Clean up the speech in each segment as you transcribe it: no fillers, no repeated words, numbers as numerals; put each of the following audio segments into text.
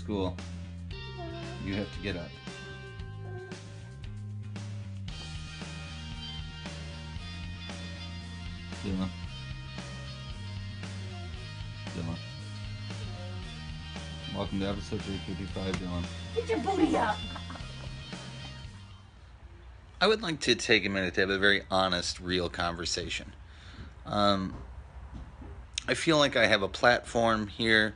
school. You have to get up. Dylan. Dylan. Welcome to episode 355, Dylan. Get your booty up! I would like to take a minute to have a very honest, real conversation. I feel like I have a platform here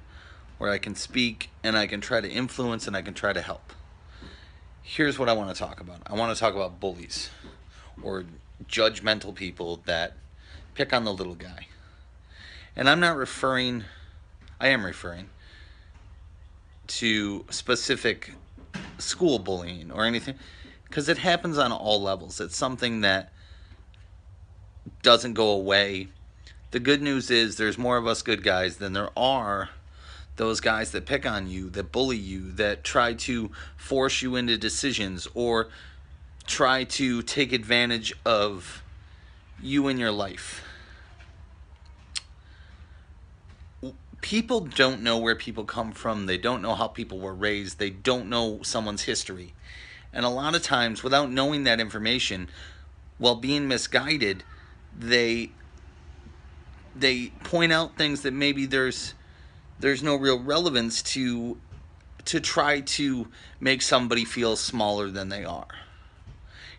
where I can speak and I can try to influence and I can try to help. Here's what I want to talk about. I want to talk about bullies or judgmental people that pick on the little guy. And I am referring to specific school bullying or anything, because it happens on all levels. It's something that doesn't go away. The good news is there's more of us good guys than there are those guys that pick on you, that bully you, that try to force you into decisions or try to take advantage of you in your life. People don't know where people come from. They don't know how people were raised. They don't know someone's history. And a lot of times, without knowing that information, while being misguided, they point out things that maybe there's no real relevance to try to make somebody feel smaller than they are.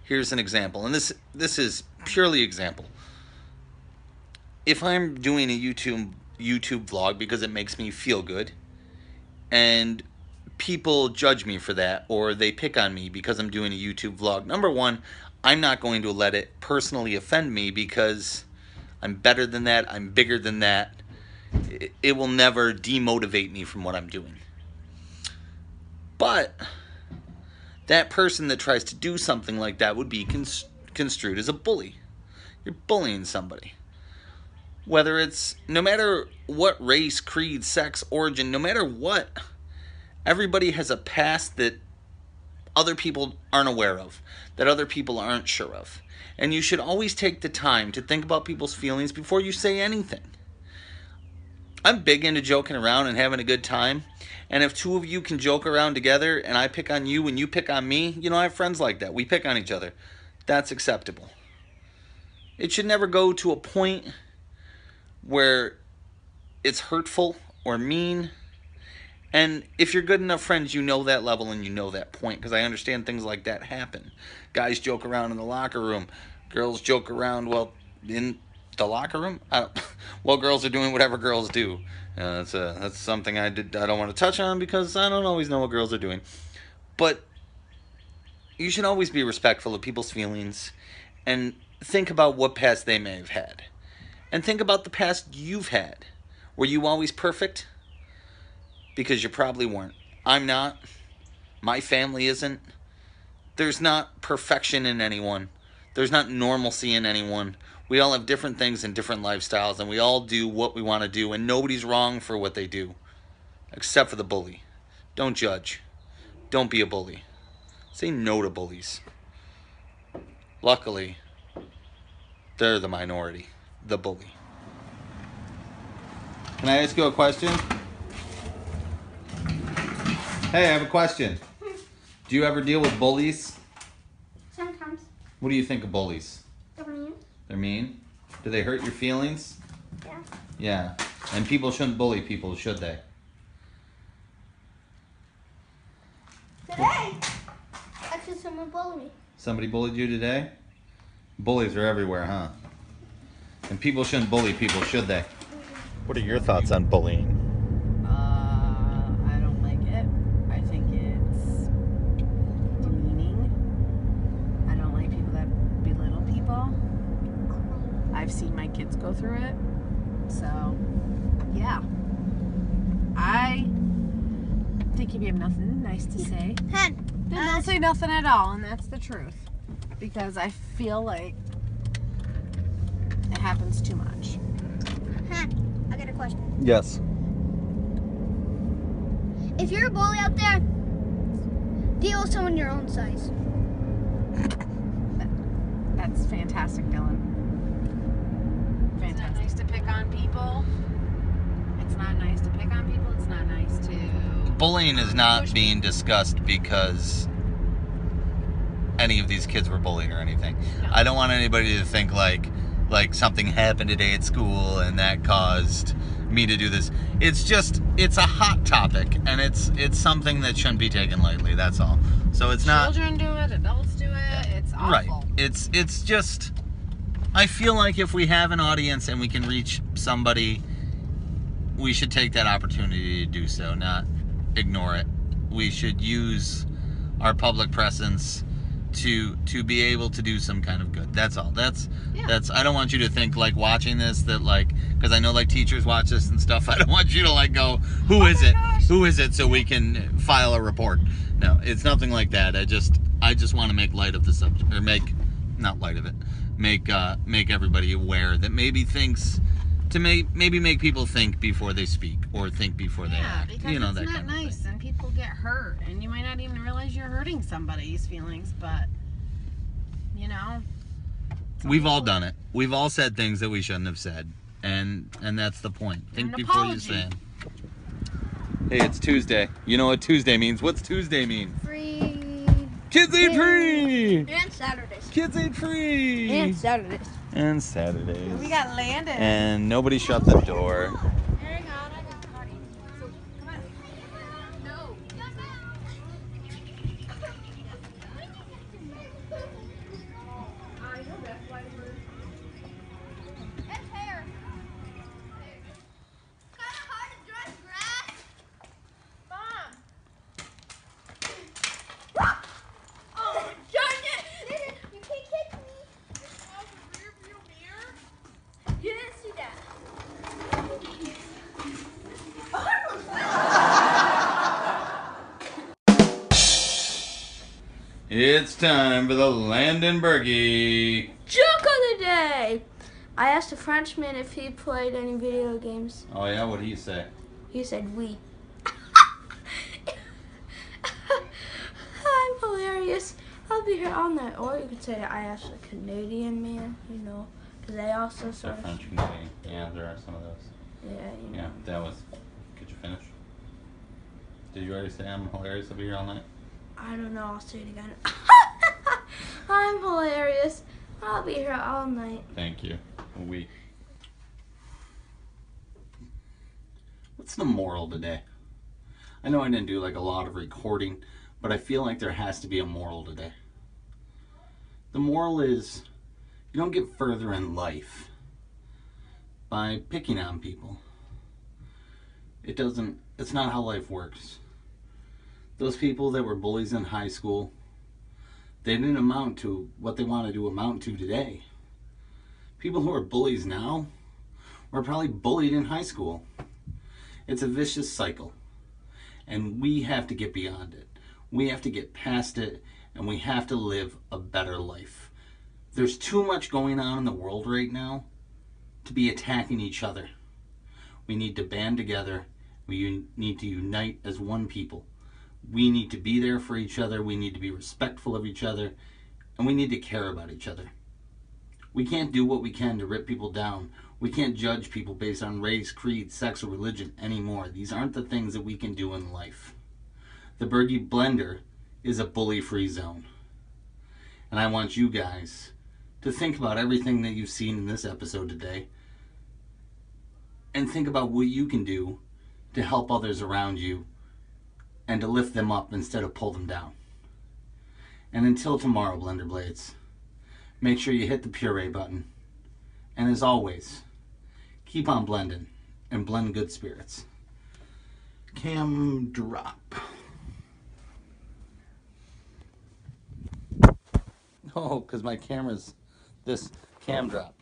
Here's an example, and this is purely example. If I'm doing a YouTube vlog because it makes me feel good, and people judge me for that, or they pick on me because I'm doing a YouTube vlog, number one, I'm not going to let it personally offend me because I'm better than that, I'm bigger than that. It will never demotivate me from what I'm doing. But that person that tries to do something like that would be construed as a bully. You're bullying somebody. Whether it's, no matter what race, creed, sex, origin, no matter what, everybody has a past that other people aren't aware of, that other people aren't sure of. And you should always take the time to think about people's feelings before you say anything. I'm big into joking around and having a good time. And if two of you can joke around together and I pick on you and you pick on me, I have friends like that. We pick on each other. That's acceptable. It should never go to a point where it's hurtful or mean. And if you're good enough friends, you know that level and you know that point, because I understand things like that happen. Guys joke around in the locker room. Girls joke around, in the locker room? Girls are doing whatever girls do. That's something I don't want to touch on because I don't always know what girls are doing. But you should always be respectful of people's feelings and think about what past they may have had. And think about the past you've had. Were you always perfect? Because you probably weren't. I'm not. My family isn't. There's not perfection in anyone. There's not normalcy in anyone. We all have different things and different lifestyles, and we all do what we want to do, and nobody's wrong for what they do, except for the bully. Don't judge. Don't be a bully. Say no to bullies. Luckily, they're the minority, the bully. Can I ask you a question? Hey, I have a question. Do you ever deal with bullies? Sometimes. What do you think of bullies? They're mean. They're mean? Do they hurt your feelings? Yeah. Yeah. And people shouldn't bully people, should they? Today, actually someone bullied me. Somebody bullied you today? Bullies are everywhere, huh? And people shouldn't bully people, should they? What are your thoughts on bullying? I don't like it. I think it's demeaning. I don't like people that belittle people. I've seen my kids go through it. So, yeah. I think if you have nothing nice to say, then don't say nothing at all, and that's the truth. Because I feel like it happens too much. I got a question. Yes. If you're a bully out there, deal with someone your own size. That's fantastic, Dylan. Fantastic. It's not nice to pick on people. It's It's not nice to pick on people. It's not nice to... Bullying is not being discussed because any of these kids were bullied or anything. No. I don't want anybody to think like something happened today at school and that caused me to do this. It's a hot topic, and it's something that shouldn't be taken lightly. That's all. So it's not. Children do it. Adults do it. It's awful. Right. It's just. I feel like if we have an audience and we can reach somebody, we should take that opportunity to do so, not ignore it. We should use our public presence to be able to do some kind of good. That's all. That's I don't want you to think like watching this that like, because I know like teachers watch this and stuff. I don't want you to like go, who is it? Who is it? So we can file a report. No, it's nothing like that. I just want to make light of the subject, or not light of it. Make everybody aware that maybe thinks to maybe make people think before they speak or think before they act. Because you know, it's that not kind of nice thing. and people get hurt and you might not even realize you're hurting somebody's feelings, but you know. We've all done it. We've all said things that we shouldn't have said, and that's the point. Think before you say. Hey, it's Tuesday. You know what Tuesday means? What's Tuesday mean? Free. Kids eat free! And Saturdays. Kids eat free! And Saturdays. And Saturdays. We got Landon. And nobody shut the door. Hang on, I got potty. Come on. No. It's hair. It's kind of hard to dress grass. Mom. Oh, darn it! You can't catch me. You didn't see that. It's time for the Landon Berkey. Joke of the day. I asked a Frenchman if he played any video games. Oh yeah, what'd he say? He said, "Oui." I'm hilarious. I'll be here all night. Or you could say that I asked a Canadian man, you know, because they also They're sort of. French Canadian. Yeah, there are some of those. Yeah, you know. Yeah, that was. Could you finish? Did you already say I'm hilarious? I'll be here all night. I don't know. I'll say it again. I'm hilarious. I'll be here all night. Thank you. We. What's the moral today? I know I didn't do like a lot of recording, but I feel like there has to be a moral today. The moral is you don't get further in life by picking on people. It's not how life works. Those people that were bullies in high school, they didn't amount to what they wanted to amount to today. People who are bullies now were probably bullied in high school. It's a vicious cycle, and we have to get beyond it. We have to get past it, and we have to live a better life. There's too much going on in the world right now to be attacking each other. We need to band together. We need to unite as one people. We need to be there for each other. We need to be respectful of each other. And we need to care about each other. We can't do what we can to rip people down. We can't judge people based on race, creed, sex, or religion anymore. These aren't the things that we can do in life. The Berkey Blender is a bully-free zone. And I want you guys to think about everything that you've seen in this episode today and think about what you can do to help others around you and to lift them up instead of pull them down. And until tomorrow, Blender Blades, make sure you hit the puree button. And as always, keep on blending and blend good spirits. Cam drop. Oh, because my camera's this cam drop.